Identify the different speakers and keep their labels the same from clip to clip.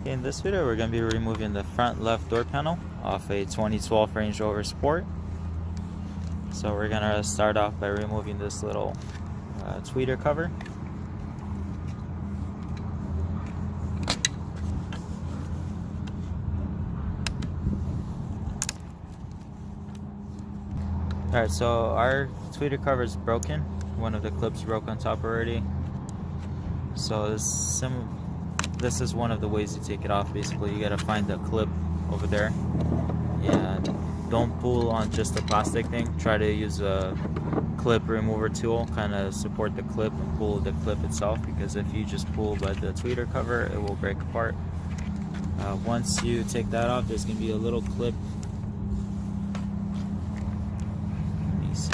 Speaker 1: In this video, we're going to be removing the front left door panel off a 2012 Range Rover Sport. So we're going to start off by removing this little tweeter cover. Alright, so our tweeter cover is broken. One of the clips broke on top already. So this is one of the ways to take it off. Basically, you gotta find the clip over there, and don't pull on just the plastic thing. Try to use a clip remover tool, kind of support the clip and pull the clip itself, because if you just pull by the tweeter cover, it will break apart. Once you take that off, there's gonna be a little clip. Let me see.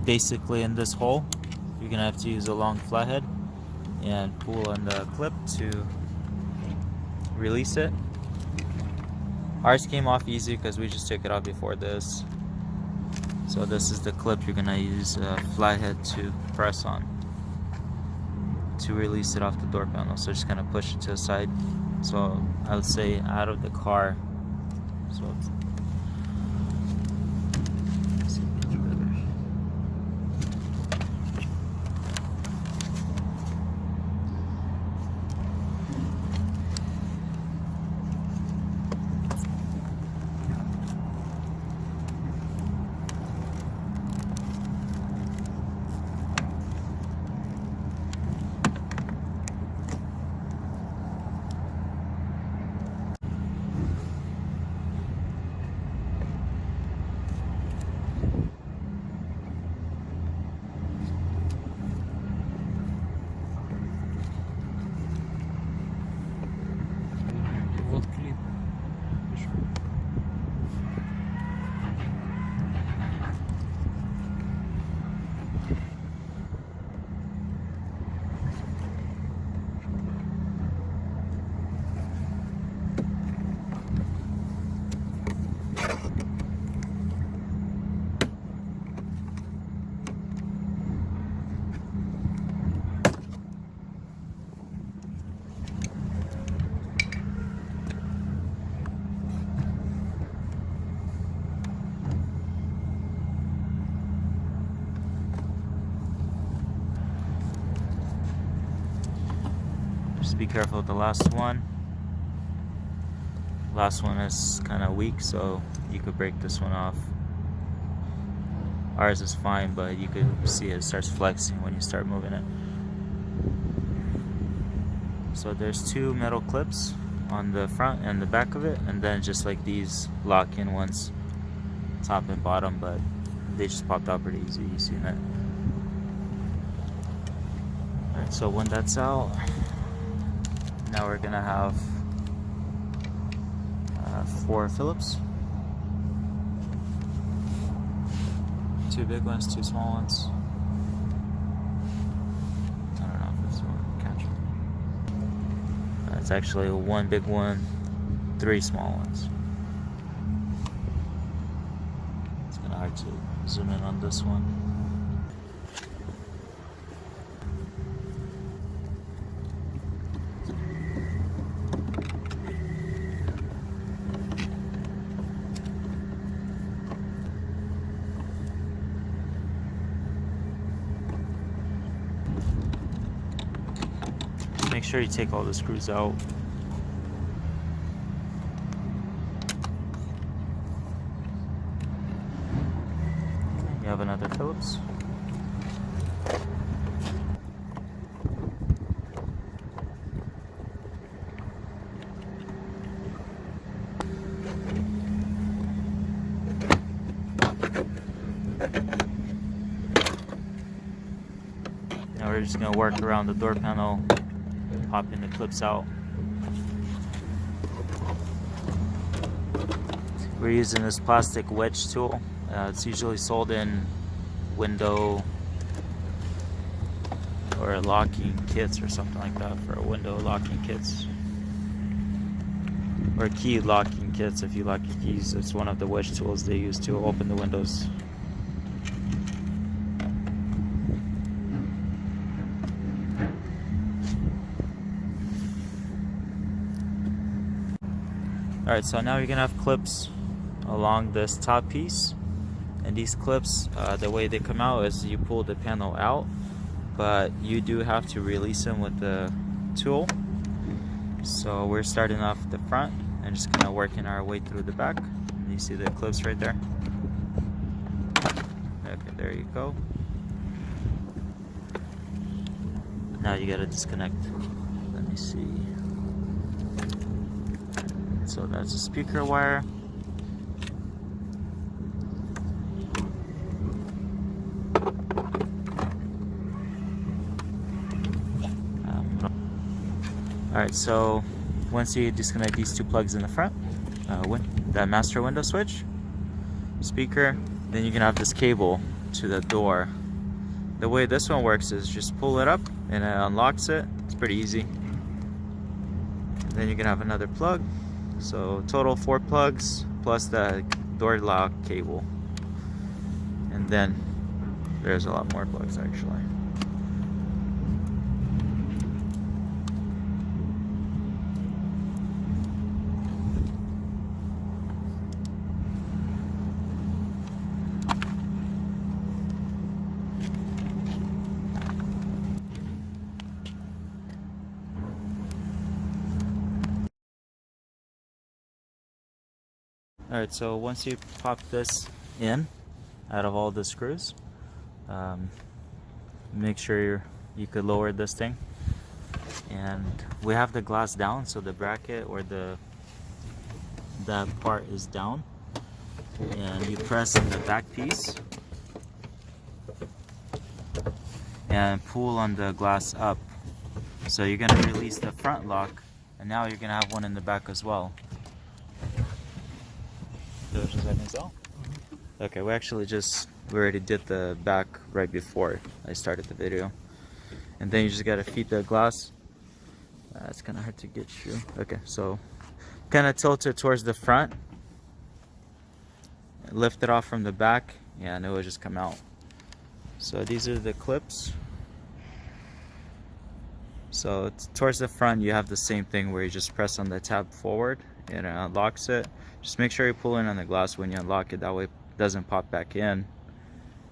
Speaker 1: Basically, in this hole, you're gonna have to use a long flathead and pull on the clip to release it. Ours came off easy because we just took it off before this. So this is the clip you're gonna use a flathead to press on to release it off the door panel. So just kind of push it to the side. So I would say out of the car. So just be careful with the last one. Last one is kind of weak, so you could break this one off. Ours is fine, but you could see it starts flexing when you start moving it. So there's two metal clips on the front and the back of it, and then just like these lock-in ones, top and bottom, but they just popped out pretty easy. You seen that? Alright, so when that's out, now we're gonna have 4 Phillips. 2 big ones, 2 small ones. I don't know if this will catch it. It's actually 1 big one, 3 small ones. It's kind of hard to zoom in on this one. Make sure you take all the screws out. You have another Phillips. Now we're just going to work around the door panel, popping the clips out. We're using this plastic wedge tool. It's usually sold in window or locking kits or something like that, for window locking kits or key locking kits. If you lock your keys, it's one of the wedge tools they use to open the windows. Alright, so now you're gonna have clips along this top piece, and these clips, the way they come out is you pull the panel out, but you do have to release them with the tool. So we're starting off the front and just kind of working our way through the back. You see the clips right there? Okay, there you go. Now you gotta disconnect. Let me see. So that's a speaker wire. Alright, so once you disconnect these two plugs in the front, that master window switch, speaker, then you can have this cable to the door. The way this one works is just pull it up and it unlocks it. It's pretty easy. Then you can have another plug. So total 4 plugs plus the door lock cable. And then there's a lot more plugs actually. Alright, so once you pop this in out of all the screws, make sure you could lower this thing, and we have the glass down, so the bracket or that part is down, and you press on the back piece and pull on the glass up. So you're going to release the front lock, and now you're going to have one in the back as well. Okay, we already did the back right before I started the video. And then you just gotta feed the glass. It's kind of hard to get you. Okay, so kind of tilt it towards the front. Lift it off from the back, and it will just come out. So these are the clips. So towards the front, you have the same thing where you just press on the tab forward and it unlocks it. Just make sure you pull in on the glass when you unlock it, that way it doesn't pop back in.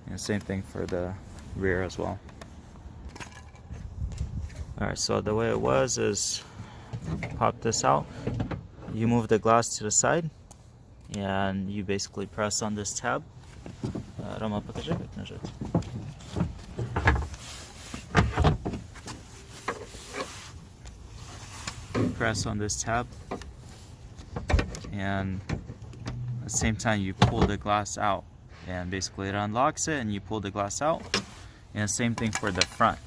Speaker 1: And same thing for the rear as well. Alright, so the way it was is pop this out, you move the glass to the side, and you basically press on this tab. Press on this tab, and at the same time you pull the glass out, and basically it unlocks it and you pull the glass out. And same thing for the front.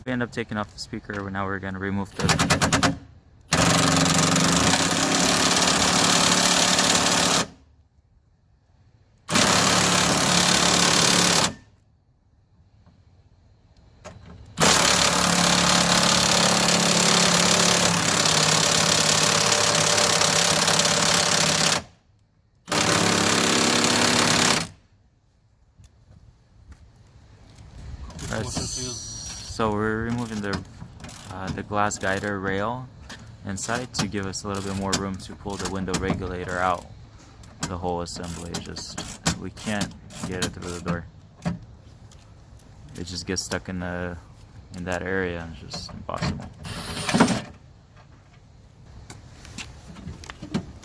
Speaker 1: We end up taking off the speaker, but now we're going to remove the So we're removing the glass guider rail inside to give us a little bit more room to pull the window regulator out. The whole assembly, we can't get it through the door. It just gets stuck in that area, and it's just impossible.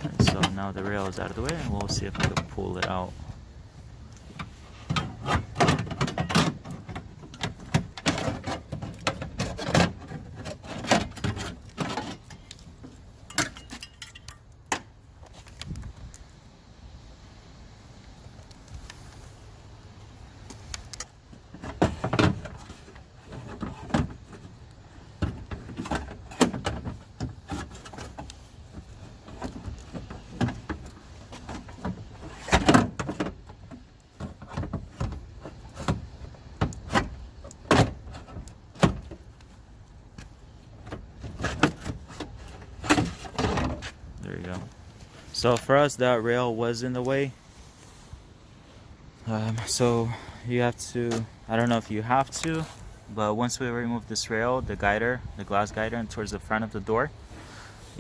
Speaker 1: And so now the rail is out of the way, and we'll see if we can pull it out. There you go. So for us, that rail was in the way. So you have to, I don't know if you have to, but once we remove this rail, the glass guider, and towards the front of the door,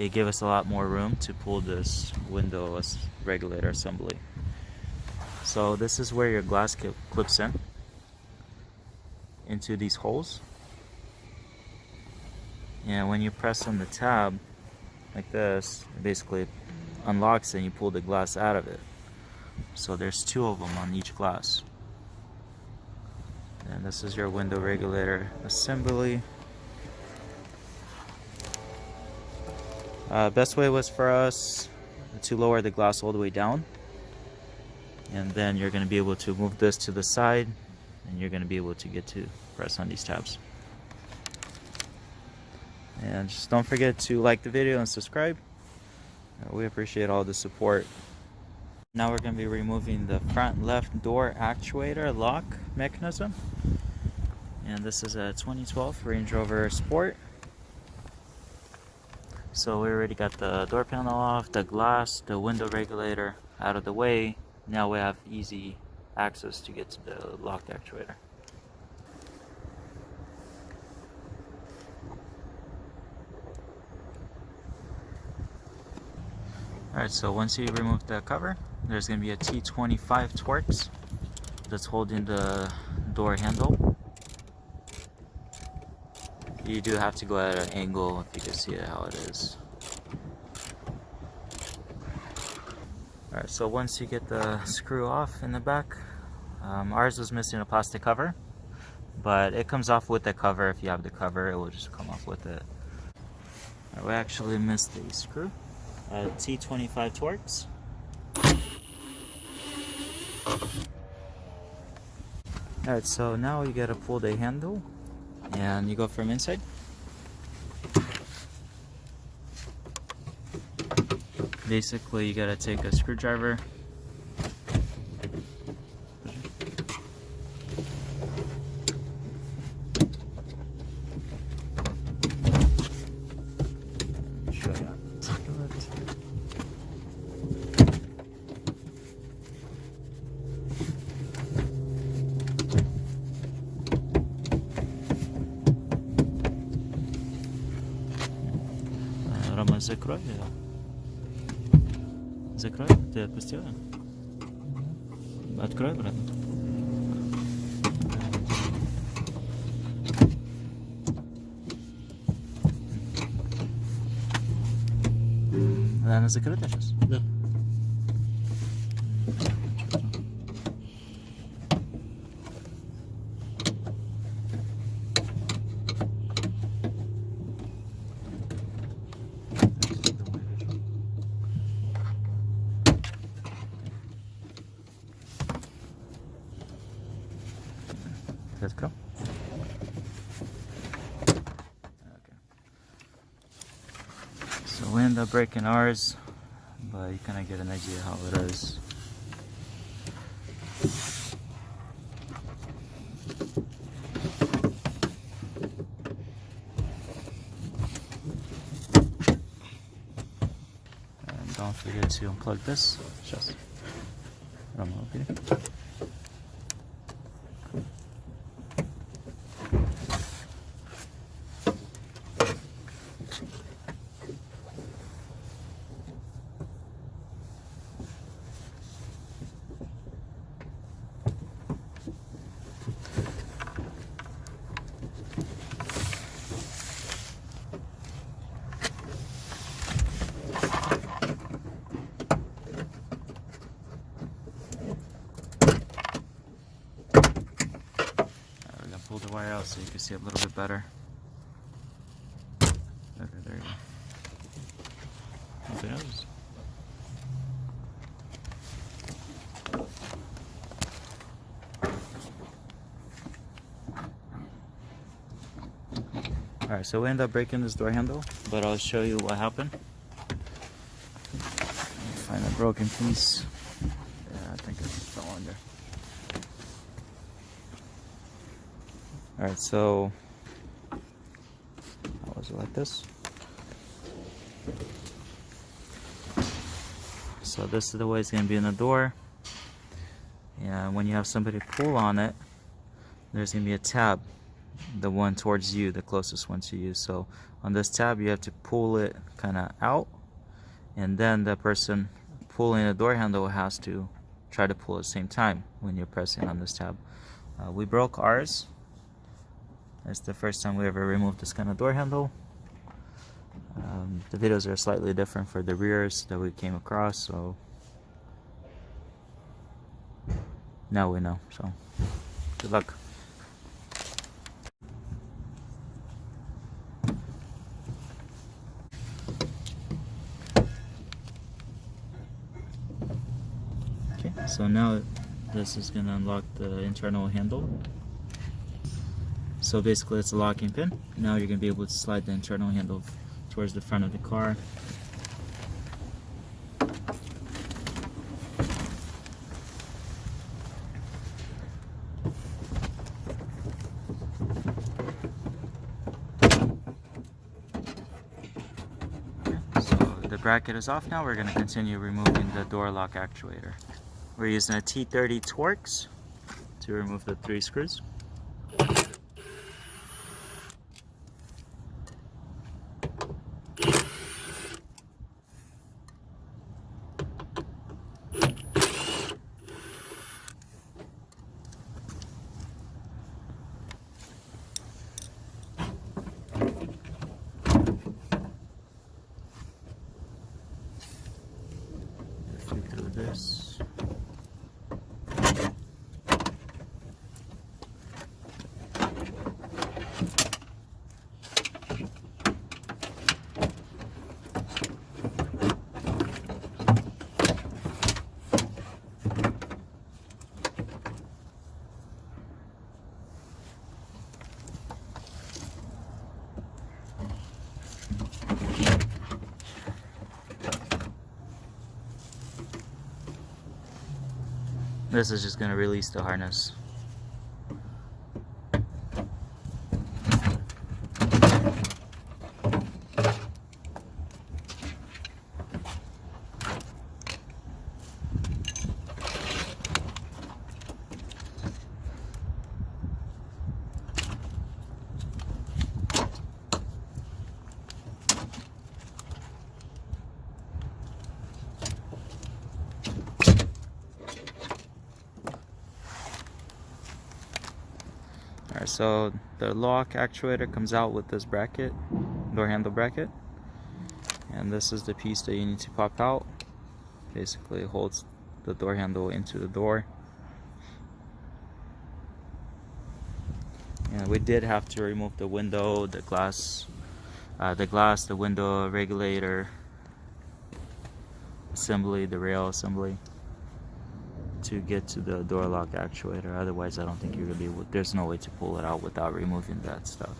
Speaker 1: it gave us a lot more room to pull this window regulator assembly. So this is where your glass clips in into these holes, and when you press on the tab like this, it basically unlocks it and you pull the glass out of it. So there's 2 of them on each glass. And this is your window regulator assembly. Best way was for us to lower the glass all the way down, and then you're going to be able to move this to the side, and you're going to be able to get to press on these tabs. And just don't forget to like the video and subscribe. We appreciate all the support. Now we're going to be removing the front left door actuator lock mechanism. And this is a 2012 Range Rover Sport. So we already got the door panel off, the glass, the window regulator out of the way. Now we have easy access to get to the lock actuator. Alright, so once you remove the cover, there's going to be a T25 Torx that's holding the door handle. You do have to go at an angle if you can see it how it is. Alright, so once you get the screw off in the back, ours was missing a plastic cover, but it comes off with the cover. If you have the cover, it will just come off with it. Right, we actually missed the screw. T25 Torx. Alright, so now you gotta pull the handle and you go from inside. Basically, you gotta take a screwdriver, Рома, закрой. Закрой, ты отпустила? Открой обратно. Она закрыта сейчас? Да. Let's go. Okay. So we end up breaking ours, but you kind of get an idea how it is. And don't forget to unplug this. Just okay. Pull the wire out so you can see it a little bit better. Okay, there you go. Nothing else. Alright, so we end up breaking this door handle, but I'll show you what happened. Find a broken piece. Yeah, I think it fell under. Alright, so how was it like this? So this is the way it's going to be in the door. And when you have somebody pull on it, there's going to be a tab the one towards you, the closest one to you. So on this tab, you have to pull it kind of out, and then the person pulling the door handle has to try to pull at the same time when you're pressing on this tab. We broke ours. It's the first time we ever removed this kind of door handle. The videos are slightly different for the rears that we came across, so now we know. So good luck. Okay, so now this is going to unlock the internal handle. So basically it's a locking pin. Now you're going to be able to slide the internal handle towards the front of the car. So the bracket is off now. We're going to continue removing the door lock actuator. We're using a T30 Torx to remove the 3 screws. Through this. This is just going to release the harness. Alright, so the lock actuator comes out with this bracket, door handle bracket, and this is the piece that you need to pop out. Basically holds the door handle into the door. And we did have to remove the window, the glass, the window regulator assembly, the rail assembly, to get to the door lock actuator. Otherwise I don't think you're gonna be able, there's no way to pull it out without removing that stuff.